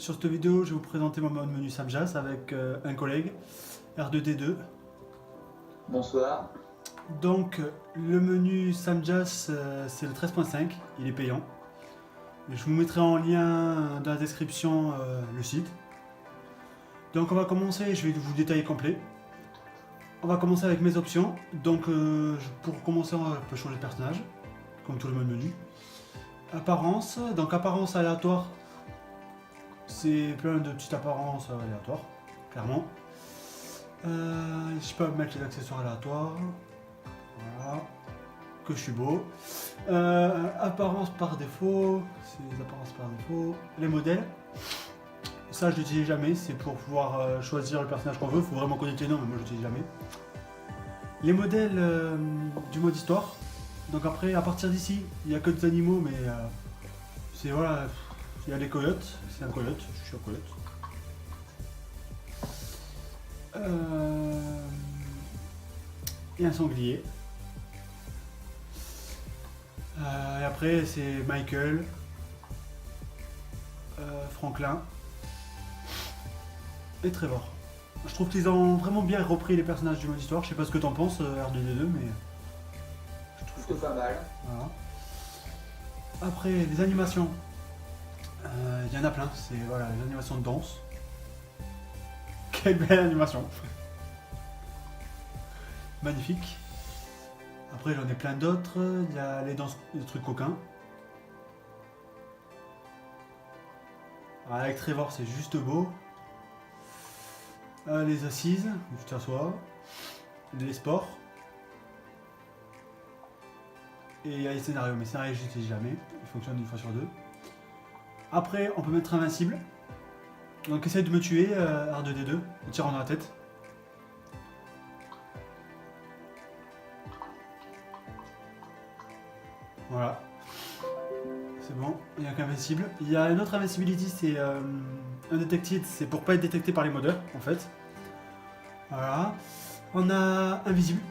Sur cette vidéo, je vais vous présenter mon mode menu Samjas avec un collègue, R2D2. Bonsoir. Donc, le menu Samjas, c'est le 13.5, il est payant. Je vous mettrai en lien dans la description le site. Donc, on va commencer, je vais vous détailler complet. On va commencer avec mes options. Donc, pour commencer, on peut changer de personnage, comme tout le même menu. Apparence, donc apparence aléatoire. C'est plein de petites apparences aléatoires, clairement. Je peux mettre les accessoires aléatoires. Voilà. Que je suis beau. Apparence par défaut. C'est les apparences par défaut. Les modèles. Ça, je l'utilise jamais. C'est pour pouvoir choisir le personnage qu'on veut. Il faut vraiment connaître les noms, mais moi, je l'utilise jamais. Les modèles du mode histoire. Donc après, à partir d'ici, il n'y a que des animaux, mais c'est voilà. Il y a les coyotes, c'est un coyote, je suis un coyote. Et un sanglier. Et après c'est Michael, Franklin et Trevor. Je trouve qu'ils ont vraiment bien repris les personnages du mode histoire. Je sais pas ce que t'en penses, R2D2, mais Je trouve que pas mal. voilà. Après les animations. Il y en a plein, c'est voilà, les animations de danse. Quelle belle animation. Magnifique. Après j'en ai plein d'autres, il y a les danses, les trucs coquins. Avec Trevor c'est juste beau. Les assises, où tu t'assois. Les sports. Et il y a les scénarios, mais scénarios je n'utilise jamais, ils fonctionnent une fois sur deux. Après, on peut mettre invincible. Donc essaye de me tuer, R2D2, en tirant dans la tête. Voilà. C'est bon, il n'y a qu'invincible. Il y a une autre invincibility, c'est undetected, c'est pour pas être détecté par les modeurs, en fait. Voilà. On a invisible.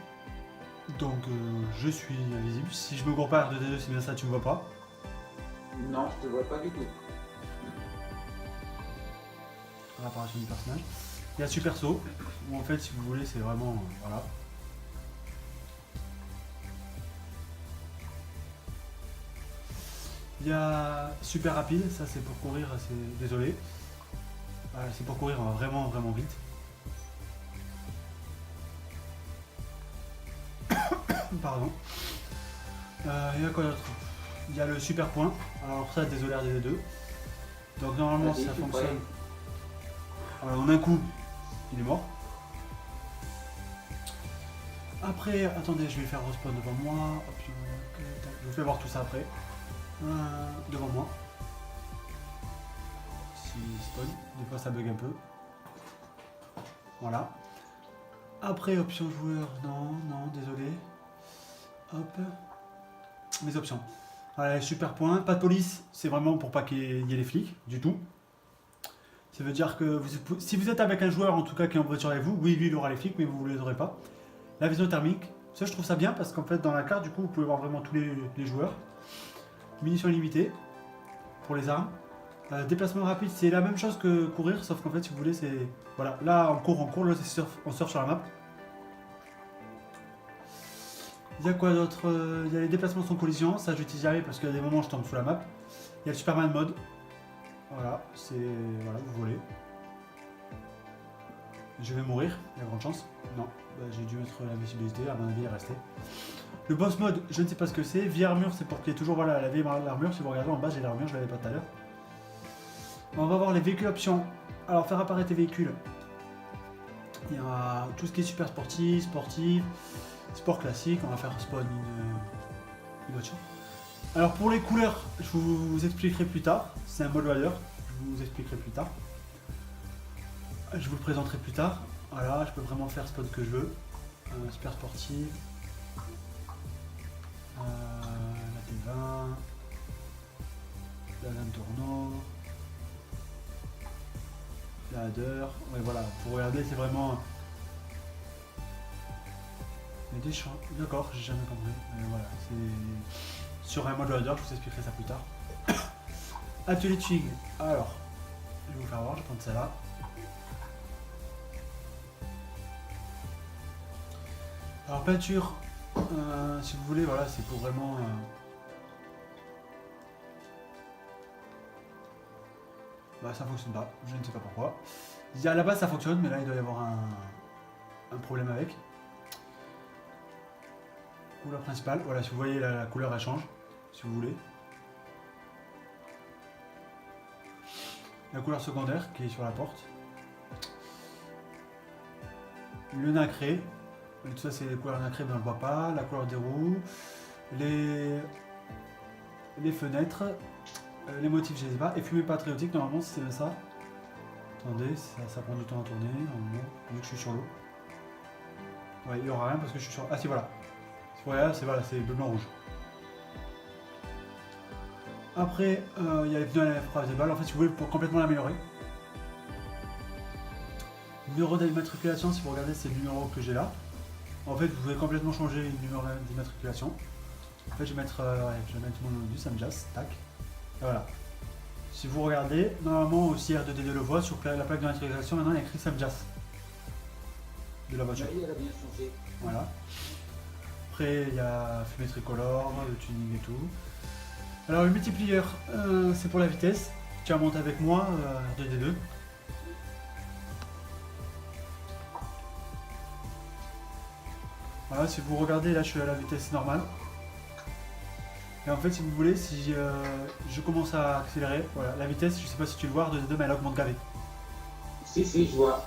Donc je suis invisible. Si je me gourre pas, R2D2, c'est bien ça, tu me vois pas. Non, je te vois pas du tout. L'apparition du personnage. Il y a super saut, où en fait si vous voulez c'est vraiment voilà. Il y a super rapide, ça c'est pour courir, c'est désolé. C'est pour courir, on va vraiment vite. Pardon. Il y a quoi d'autre? Il y a le super point. Alors ça désolé RDD2. Donc normalement ça fonctionne. En un coup, il est mort. Après, attendez, je vais faire respawn devant moi. Hop, je vous fais voir tout ça après. Devant moi. Si spawn, des fois ça bug un peu. Voilà. Après, option joueur, non, désolé. Hop. Mes options. Voilà, super point. Pas de police, c'est vraiment pour pas qu'il y ait les flics, du tout. Ça veut dire que si vous êtes avec un joueur en tout cas qui est en voiture avec vous, oui lui il aura les flics mais vous ne les aurez pas. La vision thermique, ça je trouve ça bien parce qu'en fait dans la carte du coup vous pouvez voir vraiment tous les joueurs. Munitions limitées pour les armes. Déplacement rapide c'est la même chose que courir sauf qu'en fait si vous voulez c'est... Voilà, là on court, là on surfe sur la map. Il y a quoi d'autre? Il y a les déplacements sans collision, ça j'utilise jamais parce qu'il y a des moments où je tombe sous la map. Il y a le Superman mode. Voilà, c'est... Voilà, vous volez. Je vais mourir, il y a grande chance. Non, j'ai dû mettre la visibilité, à mon avis, elle est restée. Le boss mode, je ne sais pas ce que c'est. Vie armure, c'est pour qu'il y ait toujours voilà, la vieille armure. Si vous regardez en bas, j'ai l'armure, je l'avais pas tout à l'heure. On va voir les véhicules options. Alors, faire apparaître les véhicules. Il y a tout ce qui est super sportif, sport classique. On va faire spawn une voiture. Alors pour les couleurs, je vous expliquerai plus tard. C'est un mode rider, je vous expliquerai plus tard. Je vous le présenterai plus tard. Voilà, je peux vraiment faire spawn que je veux. Super sportive. La T20. La lame tourneau. La header. Ouais voilà, pour regarder c'est vraiment... Il y a des champs. D'accord, j'ai jamais compris. Mais voilà, c'est... Sur un mode rider, je vous expliquerai ça plus tard. Atelier de tuning. Alors, Je vais vous faire voir, je vais prendre celle-là. Alors peinture, si vous voulez, voilà, c'est pour vraiment... Bah ça fonctionne pas, je ne sais pas pourquoi. À la base ça fonctionne, mais là il doit y avoir un problème avec. Couleur principale, voilà, si vous voyez la couleur elle change, si vous voulez. La couleur secondaire qui est sur la porte. Le nacré, tout ça c'est les couleurs nacrées mais on ne le voit pas. La couleur des roues, les fenêtres, les motifs je ne sais pas. Et fumée patriotique normalement c'est ça. Attendez, ça prend du temps à tourner, normalement, vu que je suis sur l'eau. Ouais, il n'y aura rien parce que je suis sur... Ah si voilà. Voilà, c'est bleu, blanc, rouge. Après, il y a les pneus à la frappe des balles. En fait, si vous voulez, pour complètement l'améliorer. Numéro d'immatriculation, si vous regardez, c'est le numéro que j'ai là. En fait, vous pouvez complètement changer le numéro d'immatriculation. En fait, je vais mettre mon nom du Samjas, tac. Et voilà. Si vous regardez, normalement aussi R2D2 le voit, sur la plaque d'immatriculation, maintenant il y a écrit Samjas. De la voiture. Oui, elle a bien changé. Voilà. Après, il y a fumée tricolore, le tuning et tout. Alors, le multiplier, c'est pour la vitesse. Tu vas monter avec moi, R2D2. Voilà, si vous regardez, là je suis à la vitesse normale. Et en fait, si vous voulez, si je commence à accélérer, voilà, la vitesse, je sais pas si tu le vois, R2D2, mais elle augmente gavé. Si, je vois.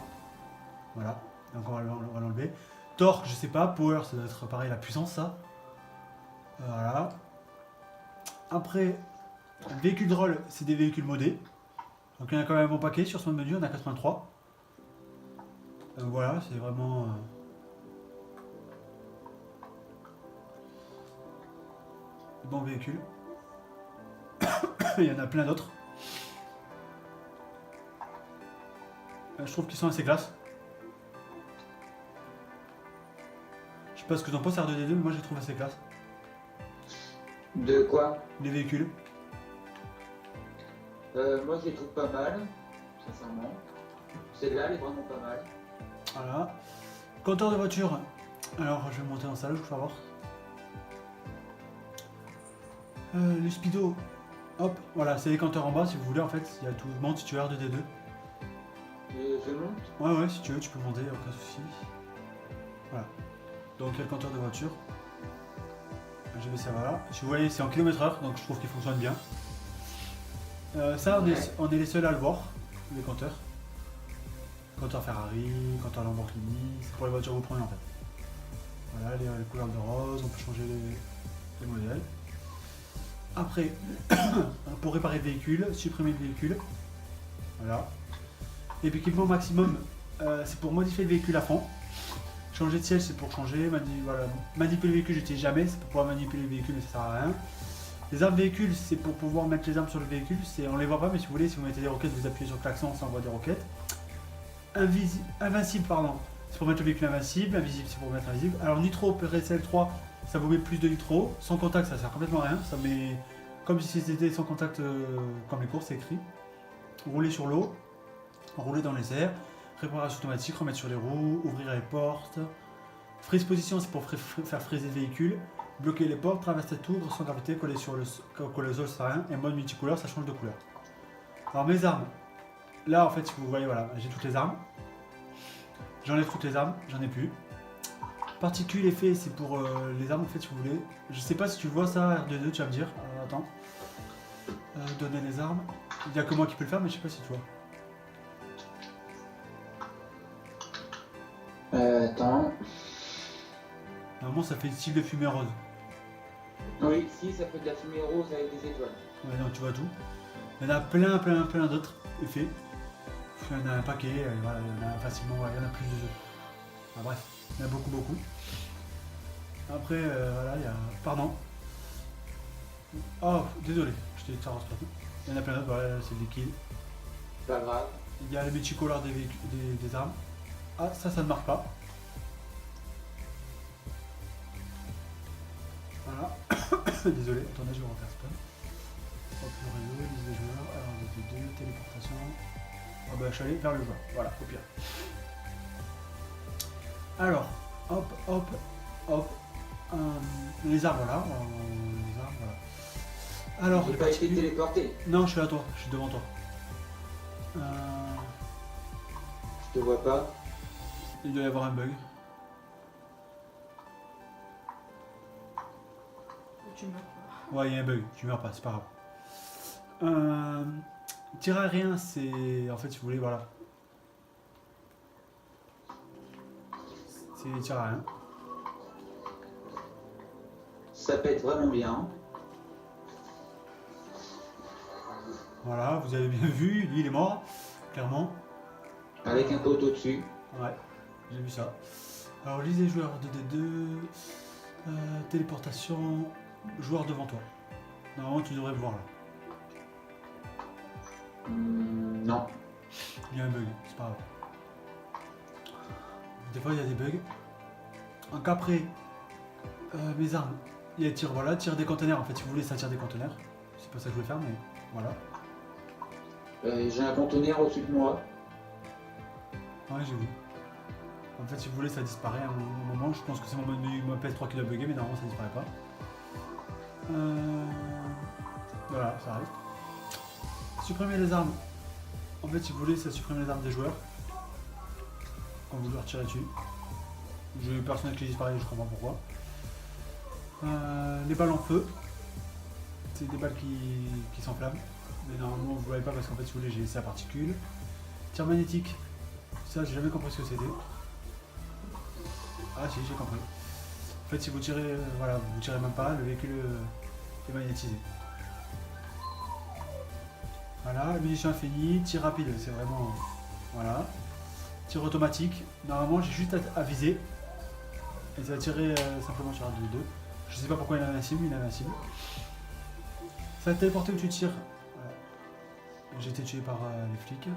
Voilà, donc on va l'enlever. Torque, je sais pas, power, ça doit être pareil, la puissance, ça. Voilà. Après, véhicule de rôle, c'est des véhicules modés. Donc il y en a quand même un bon paquet sur son menu, on a 83. Donc voilà, c'est vraiment... bon véhicule. Il y en a plein d'autres. Je trouve qu'ils sont assez classe. Je sais pas ce que t'en penses R2D2, mais moi je les trouve assez classe. De quoi? Les véhicules. Moi je les trouve pas mal, sincèrement. Celle-là, elle est vraiment pas mal. Voilà. Compteur de voiture. Alors je vais monter dans ça là, je vous fais voir. Le speedo. Hop, voilà, c'est les compteurs en bas si vous voulez en fait. Il y a tout. Monte si tu veux R2D2. Et je monte? Ouais, si tu veux, tu peux monter, aucun souci. Voilà. Donc il y a le compteur de voiture. Je vais ça voilà. Si vous voyez, c'est en km/h, donc je trouve qu'il fonctionne bien. Ça, on est les seuls à le voir, les compteurs. Compteur Ferrari, compteur Lamborghini, c'est pour les voitures que vous prenez en fait. Voilà, les couleurs de rose, on peut changer les modèles. Après, pour réparer le véhicule, supprimer le véhicule. Voilà. Équipement maximum, c'est pour modifier le véhicule à fond. Changer de siège, c'est pour changer. Voilà. Manipuler le véhicule, j'utilise jamais, c'est pour pouvoir manipuler le véhicule, mais ça sert à rien. Les armes véhicules, c'est pour pouvoir mettre les armes sur le véhicule. On les voit pas, mais si vous voulez, si vous mettez des roquettes, vous appuyez sur le klaxon, ça envoie des roquettes. Invincible, pardon, c'est pour mettre le véhicule invincible. Invisible, c'est pour mettre invisible. Alors nitro, PRSL 3, ça vous met plus de nitro. Sans contact, ça sert complètement à rien. Ça met comme si c'était sans contact, comme les courses, c'est écrit. Rouler sur l'eau, rouler dans les airs. Réparation automatique, remettre sur les roues, ouvrir les portes. Freeze position, c'est pour faire freezer le véhicule. Bloquer les portes, traverser tout, sans gravité, coller sur le sol, ça sert à rien. Et mode multicouleur, ça change de couleur. Alors mes armes. Là, en fait, si vous voyez, voilà, j'ai toutes les armes. J'enlève toutes les armes, j'en ai plus. Particules, effet, c'est pour les armes, en fait, si vous voulez. Je sais pas si tu vois ça, R2D2, tu vas me dire. Alors, attends. Donner les armes. Il n'y a que moi qui peux le faire, mais je sais pas si tu vois. Attends. Normalement, ça fait style de fumée rose. Oui, si, ça fait de la fumée rose avec des étoiles. Ouais, non, tu vois tout. Il y en a plein d'autres effets. Il y en a un paquet, voilà, il y en a facilement, ouais, il y en a plus de... Enfin, bref, il y en a beaucoup. Après, voilà, il y a... Pardon. Oh, désolé, je t'ai dit que ça reste pas tout. Il y en a plein d'autres, voilà, c'est liquide. Pas grave. Il y a les multicolores des armes. Ah, ça ne marche pas. Voilà. Désolé, attendez, je vais refaire spawn. Hop, le réseau, liste des joueurs, alors 2, téléportation. Ah bah je suis allé vers le joueur, voilà, au pire. Alors, hop, hop, hop. Les arbres là. Les arbres, voilà. Alors, J'ai les pas été particules. téléporté. Non, je suis à toi, je suis devant toi. Je te vois pas. Il doit y avoir un bug. Tu meurs pas. Ouais, il y a un bug, tu meurs pas, c'est pas grave. Tir à rien, c'est. En fait, si vous voulez, voilà. C'est tir à rien. Ça pète vraiment bien. Voilà, vous avez bien vu, lui il est mort, clairement. Avec un poteau dessus. Ouais, j'ai vu ça. Alors, lisez joueurs 2D2, téléportation, joueur devant toi. Normalement, tu devrais me voir là. Non. Il y a un bug, c'est pas grave. Des fois, il y a des bugs. Donc, après, mes armes, il y a tir, voilà, tir des conteneurs. En fait, si vous voulez, ça tire des conteneurs. C'est pas ça que je voulais faire, mais voilà. J'ai un conteneur au-dessus de moi. Ouais, j'ai vu. En fait, si vous voulez, ça disparaît à un moment. Je pense que c'est mon PS3 qui doit bugger, mais normalement, ça disparaît pas. Voilà, ça arrive. Supprimer les armes. En fait, si vous voulez, ça supprime les armes des joueurs. Quand vous leur tirez dessus. J'ai eu personnage qui disparaît, je comprends pourquoi. Les balles en feu. C'est des balles qui s'enflamment. Mais normalement, vous ne voyez pas parce qu'en fait, si vous voulez, j'ai laissé la particule. Tir magnétique. Ça, j'ai jamais compris ce que c'était. Ah si, j'ai compris. En fait, si vous tirez, voilà, vous tirez même pas, le véhicule est magnétisé. Voilà, munition infinie, tir rapide, c'est vraiment... Voilà. Tir automatique. Normalement, j'ai juste à viser. Et ça va tirer simplement sur un 2-2. Je sais pas pourquoi il est invincible, il est invincible. Ça va te téléporter où tu tires. Voilà. J'ai été tué par les flics.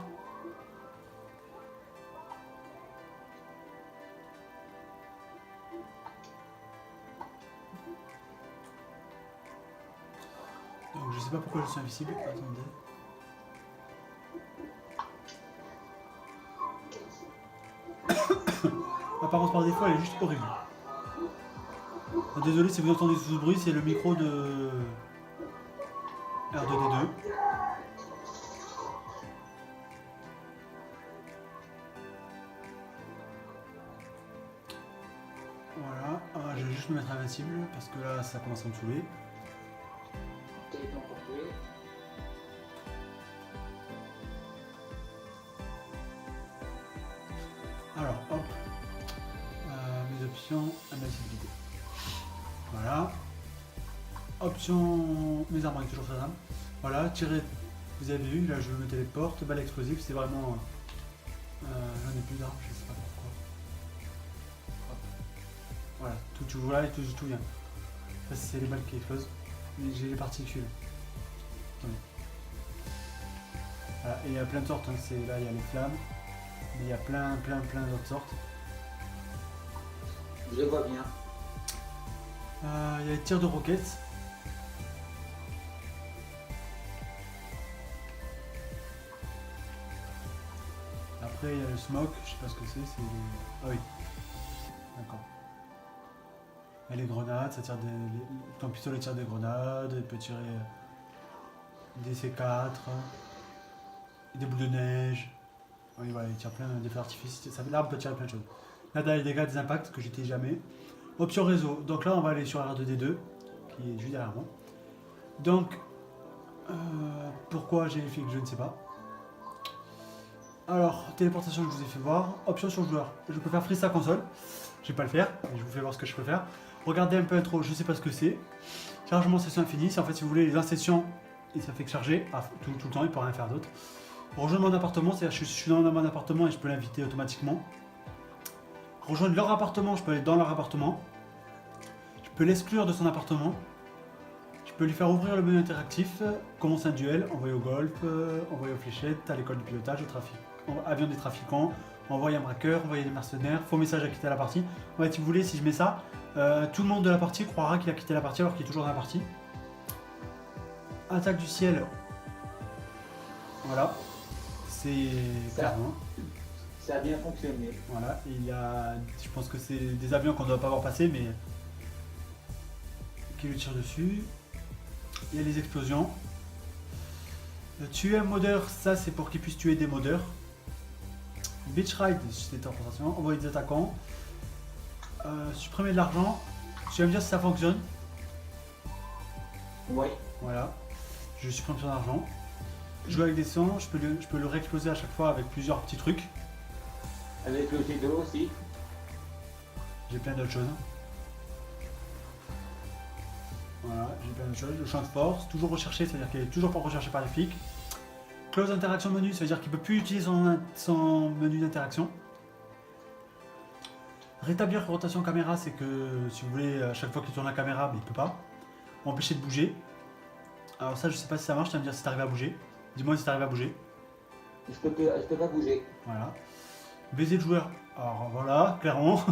Donc je sais pas pourquoi je suis invisible. Attendez. Apparence par défaut, elle est juste horrible. Désolé si vous entendez tout ce bruit, c'est le micro de R2D2. Voilà, je vais juste me mettre invincible parce que là ça commence à me saouler. T'as été emporté. Alors, hop. Mes options, invincibilité. Voilà. Option, mes armes avec toujours très armes. Voilà, tirer, vous avez vu, là je me téléporte, balle explosive, c'est vraiment... j'en ai plus d'armes, je sais pas pourquoi. Hop. Voilà, tout voilà et tout vient. Ça c'est les balles qui explosent. Mais j'ai les particules. Attendez. Voilà, et il y a plein de sortes, hein. Là il y a les flammes, mais il y a plein d'autres sortes. Je le vois bien. Il y a les tirs de roquettes. Après il y a le smoke, je sais pas ce que c'est. Ah oui. D'accord. Il y a les grenades, ça tire ton pistolet tire des grenades, il peut tirer des C4, des boules de neige. Oui voilà, il tire plein d'effets d'artifice. L'arme peut tirer plein de choses. Là dans les dégâts des impacts que j'étais jamais. Option réseau, donc là on va aller sur R2D2, qui est juste derrière moi. Donc, pourquoi j'ai les flics, je ne sais pas. Alors, téléportation, je vous ai fait voir. Option sur joueur, je peux faire freeze sa console. Je vais pas le faire, mais je vous fais voir ce que je peux faire. Regardez un peu intro, je sais pas ce que c'est. Chargement session infinie, c'est en fait si vous voulez les incessions, et ça fait que charger tout le temps, il peut rien faire d'autre. Rejoindre mon appartement, c'est-à-dire je suis dans mon appartement et je peux l'inviter automatiquement. Rejoindre leur appartement, je peux aller dans leur appartement. Je peux l'exclure de son appartement. Je peux lui faire ouvrir le menu interactif, commencer un duel, envoyer au golf, envoyer aux fléchettes, à l'école du pilotage, au trafic, avion des trafiquants, envoyer un braqueur, envoyer des mercenaires, faux message à quitter la partie. En fait, si vous voulez, si je mets ça, tout le monde de la partie croira qu'il a quitté la partie alors qu'il est toujours dans la partie. Attaque du ciel. Voilà. C'est Ça. clairement. Ça a bien fonctionné. Voilà, je pense que c'est des avions qu'on ne doit pas voir passer, mais qui le tirent dessus. Il y a les explosions. Tuer un modeur, ça c'est pour qu'il puisse tuer des modeurs. Beach ride, c'est en concentration. Envoyer des attaquants. Supprimer de l'argent. Tu vas me dire si ça fonctionne. Oui. Voilà, je supprime son argent. Jouer avec des sangs, je peux le réexploser à chaque fois avec plusieurs petits trucs. Avec le jet d'eau aussi. J'ai plein d'autres choses. Voilà, j'ai plein d'autres choses. Le champ de force, toujours recherché, c'est-à-dire qu'il est toujours pas recherché par les flics. Close interaction menu, ça veut dire qu'il peut plus utiliser son menu d'interaction. Rétablir rotation caméra, c'est que si vous voulez, à chaque fois qu'il tourne la caméra, mais il peut pas. Empêcher de bouger. Alors ça, je sais pas si ça marche, tu vas me dire si t'arrives à bouger. Dis-moi si t'arrives à bouger. Je peux pas bouger. Voilà. Baiser le joueur. Alors voilà, clairement.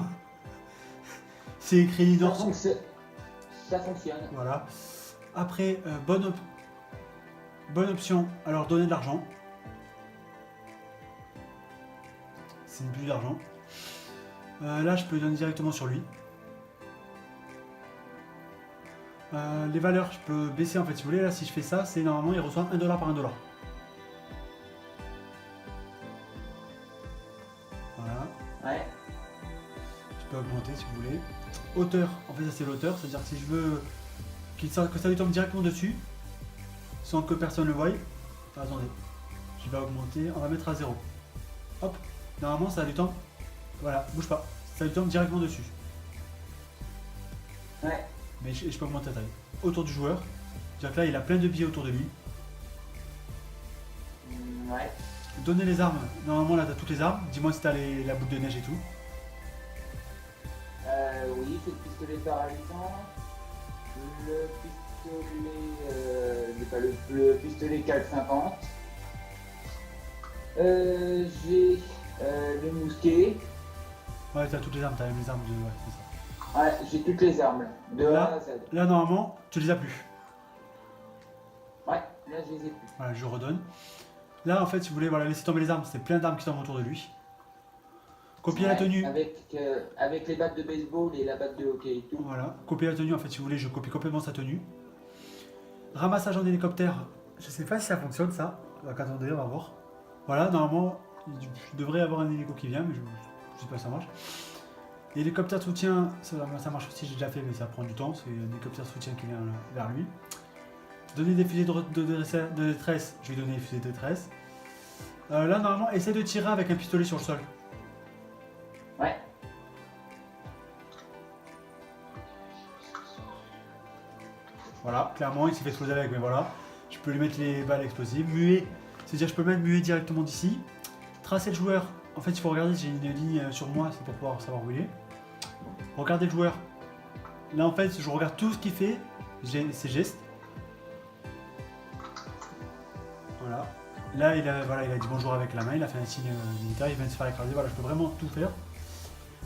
C'est écrit Ça, dans... ça fonctionne. Voilà. Après, bonne option, alors donner de l'argent. C'est une bulle d'argent. Là, je peux donner directement sur lui. Les valeurs, je peux baisser en fait, si vous voulez. Là, si je fais ça, c'est normalement, il reçoit 1$ par 1$. Voilà. Ouais. Je peux augmenter si vous voulez. Hauteur, en fait, ça c'est l'hauteur, c'est-à-dire que si je veux que ça lui tombe directement dessus, sans que personne le voie. Attendez, je vais augmenter, on va mettre à 0. Hop, normalement ça lui tombe, voilà, bouge pas, ça lui tombe directement dessus. Ouais. Mais je peux augmenter la taille. Autour du joueur, c'est-à-dire que là il a plein de billets autour de lui. Ouais. Donner les armes, normalement là t'as toutes les armes, dis-moi si t'as la boule de neige et tout. Oui, c'est le pistolet paralysant. Le pistolet. Le pistolet 450. J'ai le mousquet. Ouais, t'as toutes les armes, t'as même les armes de... Ouais, c'est ça. Ouais, j'ai toutes les armes. De Là. A à Z. Là normalement, tu les as plus. Ouais, là je les ai plus. Voilà, je redonne. Là en fait, si vous voulez, voilà, laisser tomber les armes, c'est plein d'armes qui tombent autour de lui. Copier la tenue. Avec les battes de baseball et la batte de hockey et tout. Voilà, copier la tenue, en fait, si vous voulez, je copie complètement sa tenue. Ramassage en hélicoptère, je sais pas si ça fonctionne ça. Donc attendez, on va voir. Voilà, normalement, il devrait y avoir un hélico qui vient, mais je sais pas si ça marche. Hélicoptère de soutien, ça marche aussi, j'ai déjà fait, mais ça prend du temps. C'est un hélicoptère de soutien qui vient vers lui. Donner des fusées de détresse, je vais donner des fusées de détresse. Là, normalement, essaie de tirer avec un pistolet sur le sol. Ouais. Voilà, clairement, il s'est fait exploser avec, mais voilà. Je peux lui mettre les balles explosives. Muet, c'est-à-dire je peux mettre muet directement d'ici. Tracer le joueur, en fait, il faut regarder, j'ai une ligne sur moi, c'est pour pouvoir savoir où il est. Regardez le joueur. Là, en fait, je regarde tout ce qu'il fait, ses gestes. Voilà. Là, il a dit bonjour avec la main, il a fait un signe militaire, il vient de se faire écraser. Voilà, je peux vraiment tout faire.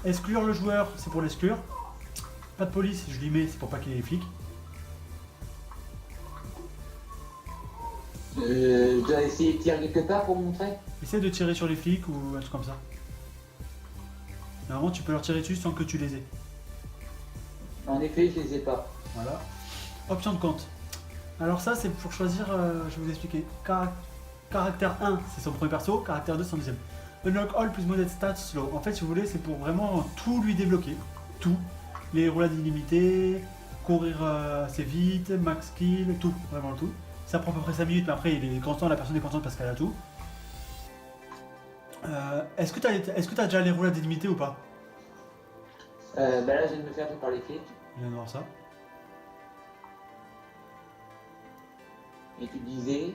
Exclure le joueur, c'est pour l'exclure. Pas de police, je lui mets, c'est pour pas qu'il y ait les flics. Je dois essayer de tirer quelque part pour montrer. Essaie de tirer sur les flics ou un truc comme ça. Normalement, tu peux leur tirer dessus sans que tu les aies. En effet, je les ai pas. Voilà. Option de compte. Alors ça, c'est pour choisir, je vais vous expliquer. Caractère 1, c'est son premier perso. Caractère 2, son deuxième. Unlock all plus modèle stats slow. En fait, si vous voulez, c'est pour vraiment tout lui débloquer. Tout. Les roulades illimitées, courir assez vite, max kill, tout. Vraiment tout. Ça prend à peu près 5 minutes, mais après, il est constant, la personne est contente parce qu'elle a tout. Est-ce que tu as déjà les roulades illimitées ou pas? Bah là, je viens de me faire tout par les flics. Je viens de voir ça. Et tu disais.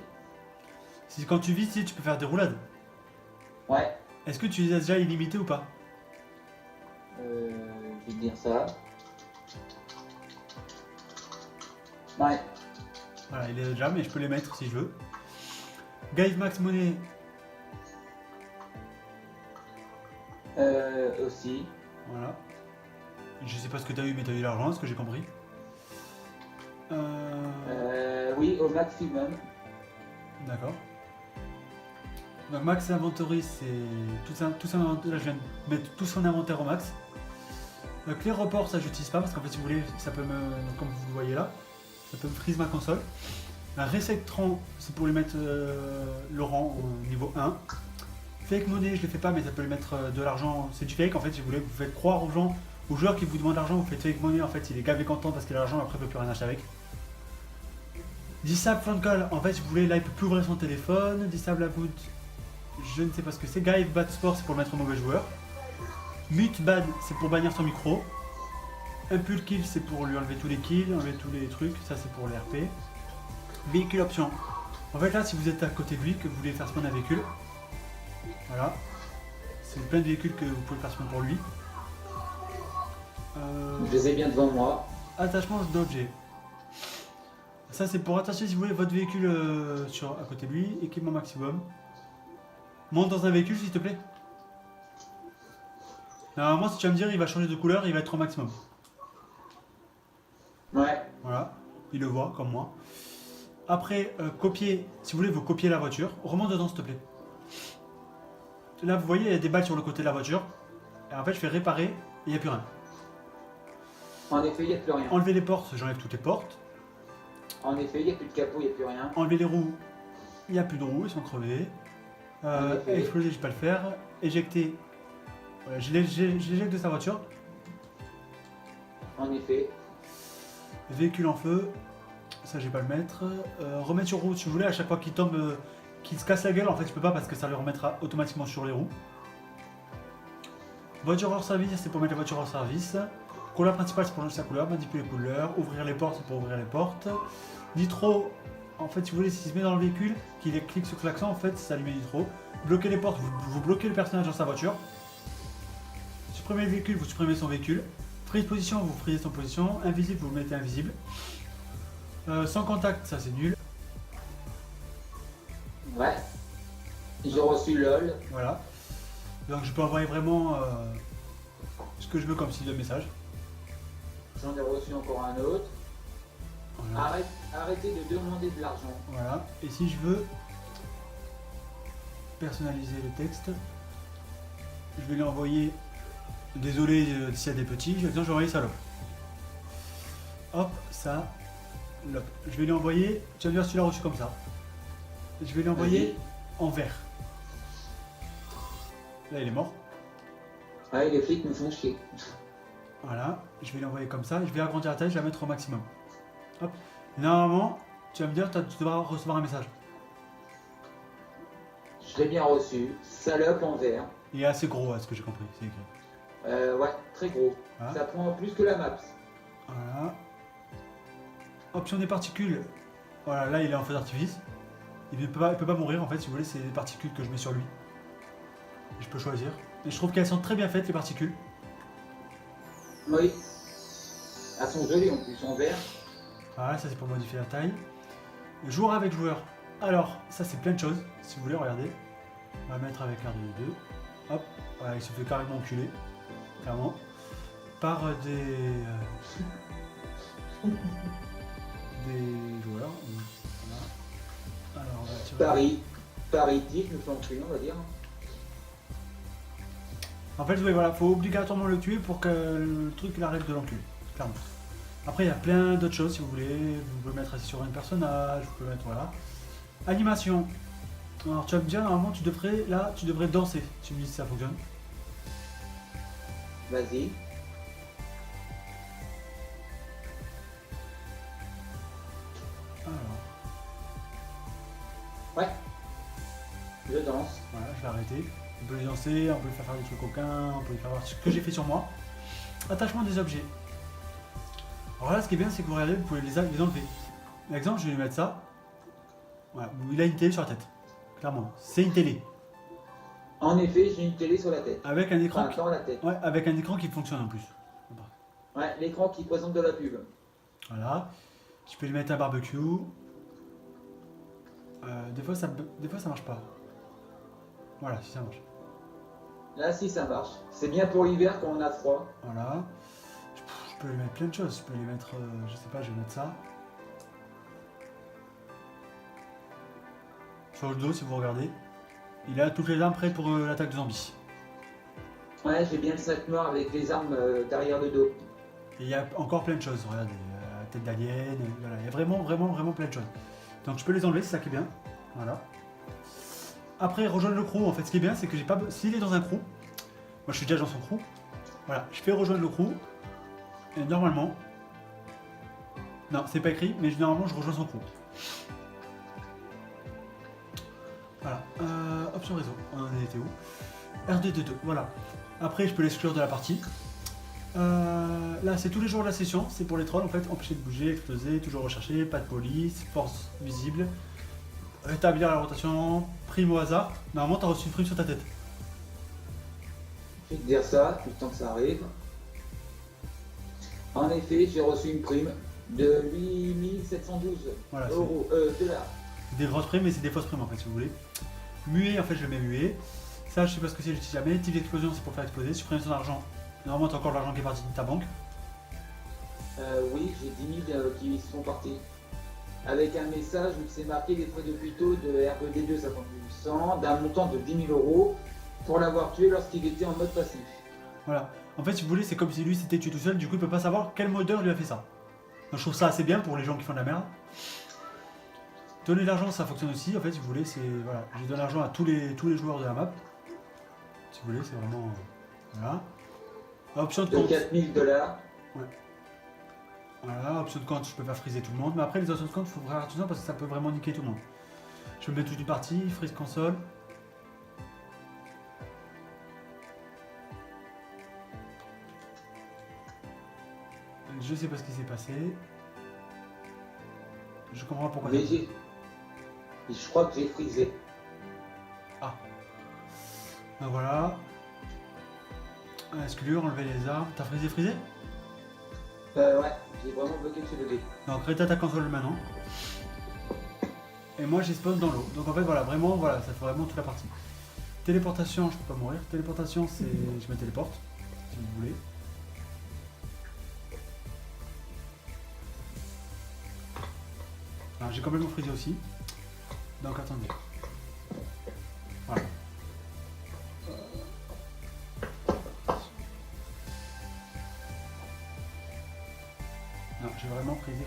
Si quand tu vis, si, tu peux faire des roulades. Ouais. Est-ce que tu les as déjà illimitées ou pas? Je vais dire ça. Ouais. Voilà, il est déjà, mais je peux les mettre si je veux. Guide max monnaie. Aussi. Voilà. Je sais pas ce que tu as eu, mais tu as eu l'argent, ce que j'ai compris. Oui, au maximum. D'accord. Donc max inventory, c'est tout son inventaire. Là, je viens de mettre tout son inventaire au max. Donc les reports, ça j'utilise pas parce qu'en fait, si vous voulez, ça peut me, comme vous le voyez là, ça peut me freeze ma console. Un Resettron, c'est pour lui mettre le rang au niveau 1. Fake money, je le fais pas, mais ça peut lui mettre de l'argent. C'est du fake en fait, si vous voulez, vous faites croire aux gens, aux joueurs qui vous demandent de l'argent, vous faites fake money, en fait, il est gavé content parce qu'il a l'argent, après il peut plus rien acheter avec. Disable phone call, en fait, si vous voulez, là il peut plus ouvrir son téléphone. Disable about, je ne sais pas ce que c'est. Guide bad sport, c'est pour le mettre au mauvais joueur. Mute bad, c'est pour bannir son micro. Impulse kill, c'est pour lui enlever tous les kills, enlever tous les trucs, ça c'est pour les RP. Véhicule option. En fait là, si vous êtes à côté de lui, que vous voulez faire spawn un véhicule, voilà. C'est plein de véhicules que vous pouvez faire spawn pour lui. Je les ai bien devant moi. Attachement d'objet. Ça c'est pour attacher si vous voulez votre véhicule à côté de lui. Équipement maximum. Monte dans un véhicule s'il te plaît. Normalement si tu vas me dire il va changer de couleur, il va être au maximum. Ouais. Voilà, il le voit comme moi. Après, copier, si vous voulez vous copier la voiture, remonte dedans s'il te plaît. Là vous voyez il y a des balles sur le côté de la voiture. Et en fait je fais réparer et il n'y a plus rien. En effet, il n'y a plus rien. Enlever les portes, j'enlève toutes les portes. En effet, il n'y a plus de capot, il n'y a plus rien. Enlever les roues, il n'y a plus de roues, ils sont crevés. Exploser, je ne vais pas le faire. Éjecter, voilà, j'éjecte de sa voiture. En effet. Véhicule en feu, ça je vais pas le mettre. Remettre sur route, si vous voulez, à chaque fois qu'il tombe, qu'il se casse la gueule, en fait je peux pas parce que ça le remettra automatiquement sur les roues. Voiture hors service, c'est pour mettre la voiture hors service. Couleur principale, c'est pour changer sa couleur, manipuler les couleurs. Ouvrir les portes, c'est pour ouvrir les portes. Nitro, en fait, si vous voulez, s'il se met dans le véhicule, qu'il clique sur le klaxon, en fait, ça lui met nitro. Bloquer les portes, vous bloquez le personnage dans sa voiture. Supprimez le véhicule, vous supprimez son véhicule. Freeze position, vous freezez son position. Invisible, vous le mettez invisible. Sans contact, ça c'est nul. Ouais. J'ai reçu LOL. Voilà. Donc je peux envoyer vraiment ce que je veux comme style de message. J'en ai reçu encore un autre. Voilà. Arrêtez de demander de l'argent. Voilà. Et si je veux personnaliser le texte, je vais lui envoyer désolé s'il y a des petits, je vais envoyer salope. Hop, ça. Hop. Je vais lui envoyer, tu vas me dire si tu l'as reçu comme ça. Je vais lui envoyer en vert. Là il est mort. Ouais, les flics me font chier. Voilà, je vais l'envoyer comme ça, je vais agrandir la taille, je vais la mettre au maximum. Hop. Et normalement, tu vas me dire, tu devras recevoir un message. Je l'ai bien reçu. Salope en vert. Il est assez gros, à ce que j'ai compris, c'est écrit. Ouais, très gros. Voilà. Ça prend plus que la map. Voilà. Option des particules. Voilà, là il est en feu d'artifice. Il ne peut pas mourir en fait, si vous voulez, c'est les particules que je mets sur lui. Et je peux choisir. Et je trouve qu'elles sont très bien faites, les particules. Oui. Elles sont jolies en plus, en vert. Voilà, ça c'est pour modifier la taille. Joueur avec joueur. Alors, ça c'est plein de choses, si vous voulez, regardez. On va mettre avec un 2. Hop, voilà, il se fait carrément enculer. Clairement. Par des joueurs. Voilà. Alors, on va tirer. Paris tic, nous sommes pris, on va dire. En fait, oui, voilà, faut obligatoirement le tuer pour que le truc il arrête de l'enculer, clairement. Après, il y a plein d'autres choses si vous voulez. Vous pouvez mettre assis sur un personnage, vous pouvez mettre voilà. Animation. Alors, tu vas me dire, normalement, tu devrais danser. Tu me dis si ça fonctionne. Vas-y. Alors, Ouais. Je danse. voilà, je vais arrêter. On peut les danser, on peut lui faire des trucs coquins, on peut lui faire voir ce que j'ai fait sur moi. Attachement des objets. Alors là, ce qui est bien, c'est que vous regardez, vous pouvez les enlever. Par exemple, je vais lui mettre ça. Voilà, il a une télé sur la tête. Clairement, c'est une télé. En effet, j'ai une télé sur la tête. Avec un écran, Enfin, dans la tête. ouais, avec un écran qui fonctionne en plus. Ouais, l'écran qui présente de la pub. Voilà. Je peux lui mettre un barbecue. Des fois ça marche pas. Voilà, si ça marche. Là, si ça marche. C'est bien pour l'hiver quand on a froid. Voilà. Je peux lui mettre plein de choses. Je peux lui mettre, je sais pas, je vais mettre ça. Sur le dos, si vous regardez. Il a toutes les armes prêtes pour l'attaque de zombies. Ouais, j'ai bien le sac noir avec les armes derrière le dos. Et il y a encore plein de choses, regardez, tête d'alien, voilà, il y a vraiment plein de choses. Donc je peux les enlever, c'est ça qui est bien. Voilà. Après, rejoindre le crew, en fait, ce qui est bien, c'est que j'ai pas. S'il est dans un crew, moi je suis déjà dans son crew, voilà, je fais rejoindre le crew, et normalement. Non, c'est pas écrit, mais normalement je rejoins son crew. Voilà. Option réseau, on en était où? R2D2, voilà. Après, je peux l'exclure de la partie. Là, c'est tous les jours de la session, c'est pour les trolls en fait, empêcher de bouger, exploser, toujours rechercher, pas de police, force visible, rétablir la rotation, prime au hasard. Normalement, t'as reçu une prime sur ta tête. Je vais te dire ça, tout le temps que ça arrive. En effet, j'ai reçu une prime de 8712 Voilà, euros, dollars. c'est des grosses primes, mais c'est des fausses primes en fait, si vous voulez. Muet, en fait, je le mets muet. Ça, je sais pas ce que c'est, je l'utilise jamais. Type d'explosion, c'est pour faire exploser. Supprimer son argent. Normalement, t'as encore de l'argent qui est parti de ta banque. Oui, j'ai 10 000 qui sont partis. Avec un message où c'est marqué les frais de plutôt de R2D2 5800 d'un montant de 10 000 euros pour l'avoir tué lorsqu'il était en mode passif. Voilà. En fait, si vous voulez, c'est comme si lui s'était tué tout seul, du coup, il peut pas savoir quel modeur lui a fait ça. Donc, je trouve ça assez bien pour les gens qui font de la merde. Donner de l'argent, ça fonctionne aussi. En fait, si vous voulez, c'est. Voilà. Je donne l'argent à tous les joueurs de la map. Si vous voulez, c'est vraiment. Voilà. Option de De compte. 4 000 dollars. Voilà, option de compte, je peux pas friser tout le monde. Mais après, les options de compte, il faut faire attention parce que ça peut vraiment niquer tout le monde. Je me mets tout du parti, freeze console. Je sais pas ce qui s'est passé. Je comprends pas pourquoi. Mais je crois que j'ai frisé. Ben voilà. Exclure, enlever les armes. T'as frisé? Ouais, j'ai vraiment bloqué le CDD. Donc réta ta console maintenant. Et moi j'ai spawn dans l'eau. Donc en fait voilà, vraiment, voilà, ça fait vraiment toute la partie. Téléportation, je peux pas mourir. Téléportation, c'est. Je me téléporte, si vous voulez. Alors j'ai complètement frisé aussi. Donc attendez. Voilà. Non, j'ai vraiment frisé.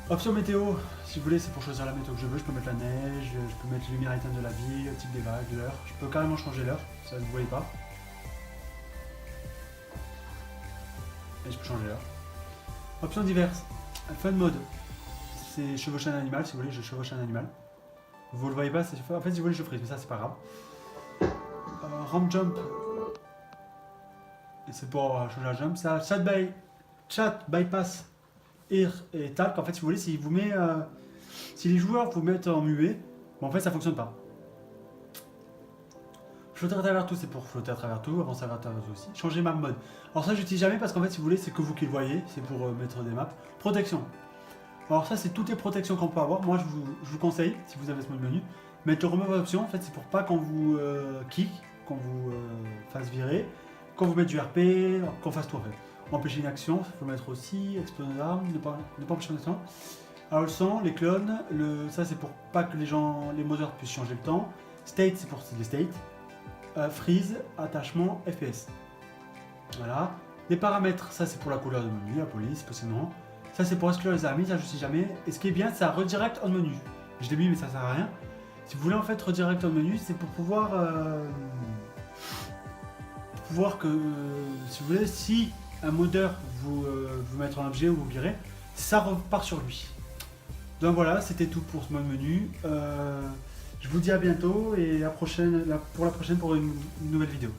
Option météo, si vous voulez, c'est pour choisir la météo que je veux. Je peux mettre la neige, je peux mettre lumière éteinte de la vie, le type des vagues, l'heure. Je peux carrément changer l'heure, ça vous voyez pas. Et je peux changer l'heure. Options diverses. Fun mode, c'est chevaucher un animal. Si vous voulez, je chevauche un animal. Vous le voyez pas, en fait, si vous voulez, je frise, mais ça, c'est pas grave. Ramp jump, et c'est pour changer la jump. Ça, chat bypass. Et talk, en fait, si vous voulez, si vous met, si les joueurs vous mettent en muet, bon, en fait, ça fonctionne pas. Flotter à travers tout, c'est pour flotter à travers tout, avancer à travers tout aussi. Changer map mode. Alors ça, j'utilise jamais parce qu'en fait, si vous voulez, c'est que vous qui le voyez, c'est pour mettre des maps. Protection. Alors ça, c'est toutes les protections qu'on peut avoir. Moi, je vous conseille, si vous avez ce mode menu, mettre le remove option. En fait, c'est pour pas qu'on vous kick, qu'on vous fasse virer, qu'on vous mette du RP, qu'on fasse tout en fait. Empêcher une action, il faut le mettre aussi, exploser d'armes, ne pas empêcher une action. Alors le sang, les clones, ça c'est pour pas que les modeurs puissent changer le temps. State, c'est pour les states. Freeze, attachement, FPS. Voilà. Les paramètres, ça c'est pour la couleur de menu, la police, possiblement. Ça c'est pour exclure les amis, ça je sais jamais. Et ce qui est bien, ça redirect en menu. Je l'ai mis mais ça sert à rien. Si vous voulez en fait redirect en menu, c'est pour pouvoir que, si vous voulez, si un modeur vous mettre en objet ou vous virez, ça repart sur lui. Donc voilà, c'était tout pour ce mode menu. Je vous dis à bientôt et pour la prochaine pour une nouvelle vidéo.